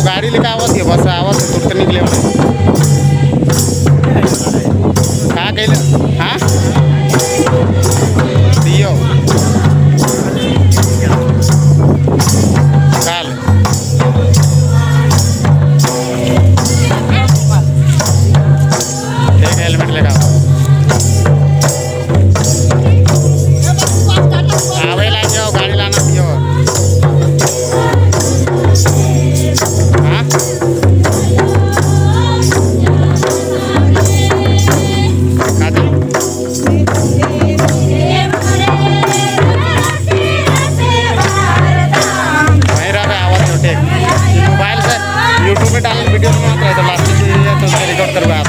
गाड़ी लेके आवत है बस आवत है तुरंत निकले का कहले हां दियो चल एक हेलमेट लेके आओ आवे ला जाओ गाड़ी लाना दियो यूट्यूब में डालने वीडियो बनाते हैं तो लास्ट में तो रिकॉर्ड करवा आप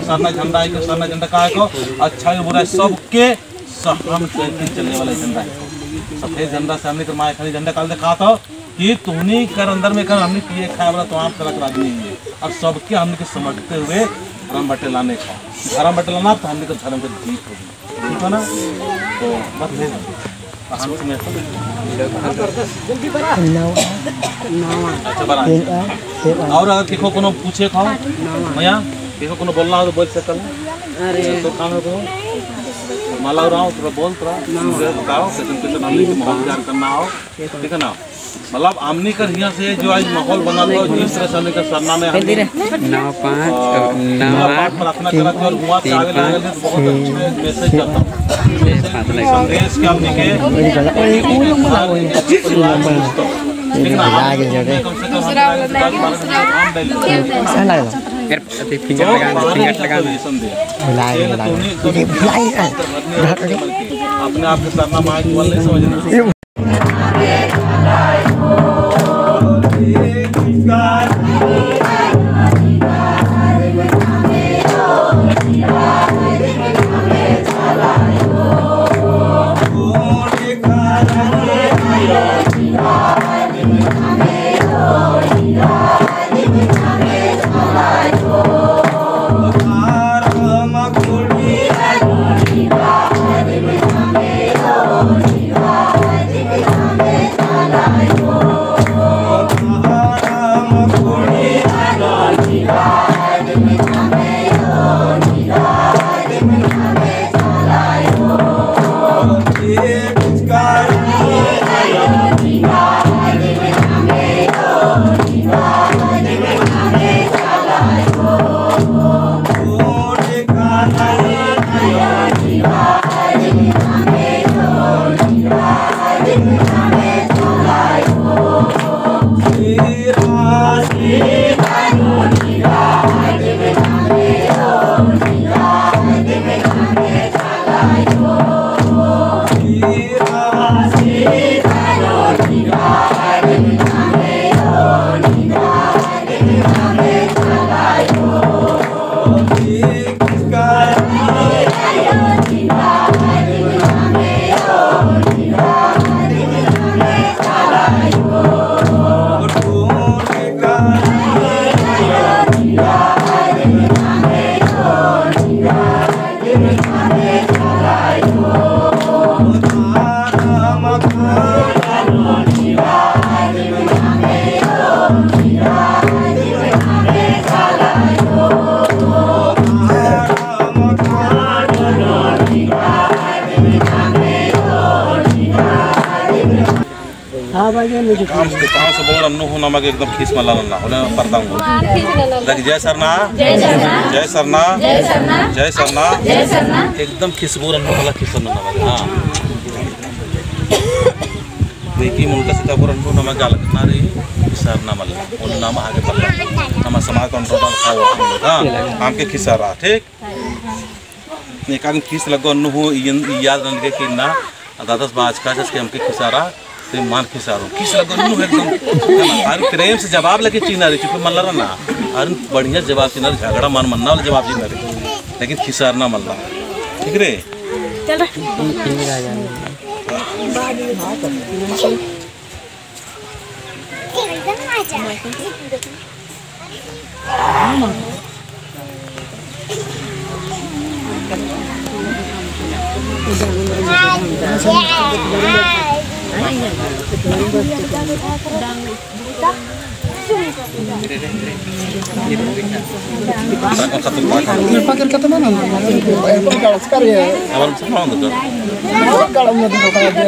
सरना झंडा है, सरना झंडा का को अच्छा है बुरा सबके सहम चलने वाला झंडा है। सफेद झंडा से हमने तो माए खाली झंडा काल दिखा था कि तुमने कर अंदर में कर हमने पिए खाया वाला तो आप तरह आदमी है और सबके हमने के समझते हुए धर्म बटे लाने का धर्म बटे लाना तो हमने तो धर्म के जीत होगी, ठीक है ना। तो बस और अगर किसी को पूछे खाओ भैया किसी को बोलना हो तो बोल सकता है। तो काम हो माला रहा थोड़ा बोल थोड़ा बताओ माहौल करना हो, ठीक है ना। मतलब आमनी कर यहाँ से जो आज माहौल बना था जिस तरह से हमने का सरना में 9-5 प्रार्थना करा था और हुआ आगे लगे तो बहुत अच्छे मैसेज जाता संदेश के हमने के ठीक ना कम से कम फिंगर लगा अपने आप के सरना माँ की बोल नहीं समझना कहाँ से बोल रहा हूँ नमक एकदम खीस में लाना होने पड़ता हूँ जय सरना जय सरना जय सरना एकदम खिसबू रन्नू वाला खिसरना नमक हाँ देखिए मुल्क से तब रन्नू नमक गाल कितना रही खिसरना मल्ला उन नाम आगे पल्ला नमक समाज कंट्रोल खाओ हाँ आम के खिसरा ठीक निकाल खीस लगो अन्नू हो याद रन के कि ना दादा बाज का जैसे हमके खिसारा तो मान खिसारो किस लगो नु एकदम और प्रेम से जवाब लगे चीना रे चुप मल्ला ना और बढ़िया जवाब चीना झगड़ा मन मनना वाला जवाब चीना रे लेकिन खिसारना मल्ला ठीक रे चल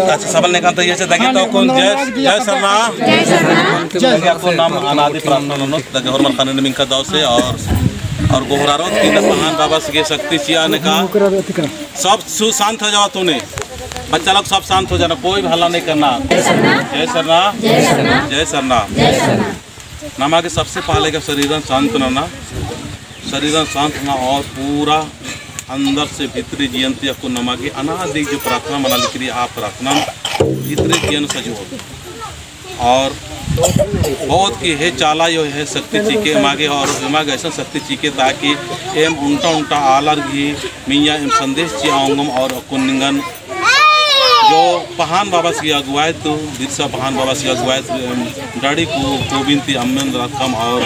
अच्छा सबल ने कहता ये से दगे तो कौन जय सरना जय आपको नाम अनादि प्रार्थना नो दगे हरमल खाने ने मिंका दाव से और गोहरारो की महान बाबा से शक्ति चिया ने कहा सब शांत हो जाओ तूने बच्चा लोग सब शांत हो जाना कोई भी हल्ला नहीं करना जय सरना जय सरना नामा के सबसे पहले का शरीर शांत होना शरीर शांत होना और पूरा अंदर से भीतरी जीवंती आपको नमा की अनादि जो प्रार्थना मना लिख रही आप प्रार्थना भीतरी जीवन सजो और बहुत की है चाला यो है शक्ति चीके मागे और मागे ऐसा शक्ति चीके ताकि एम उल्टा उल्टा आलर घी मियाँ एम संदेश ची आऊंगम और कुनिंगन जो पहान बाबा की अगुवाई तो बिरसा पहान बाबा की अगुवाई डाड़ी को गोविंद अम्मन रकम और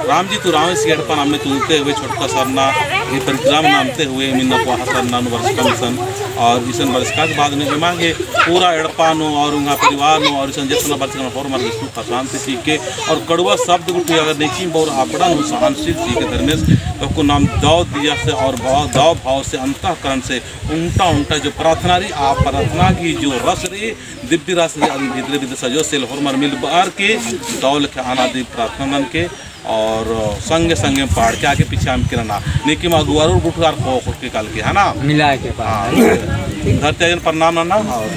राम जी तो राम से हड़पन हमने तुलते हुए छोटका सरना ये परिक्रमा नामते हुए मिन्ना को सरना वर्ष का मिशन और इसन वर्ष का बाद में मांगे पूरा एड़पान और उनका परिवार नो और इसन जितना वर्ष का और मर सुख शांति सीखे और कड़वा शब्द उठे अगर देखी बहुत आपड़ा हो सहनशील सीखे धर्मेश तो को नाम दाव दिया से और दाव भाव से अंतःकरण से उल्टा उल्टा जो प्रार्थना रही आप प्रार्थना की जो रस रही दिव्य रस रही भीतर भीतर सजो से हरमर मिल बार के दौल के अनादि प्रार्थना के और संगे संगे पहाड़ के आगे पीछे हम किरना निकी में अगुआर और गुटगार खो के काल के है ना मिला के धरती प्रणाम ना और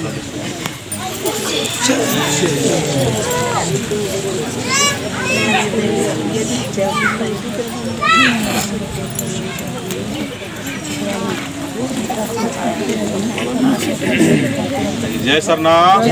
जय सरनाथ।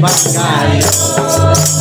Bye, guys.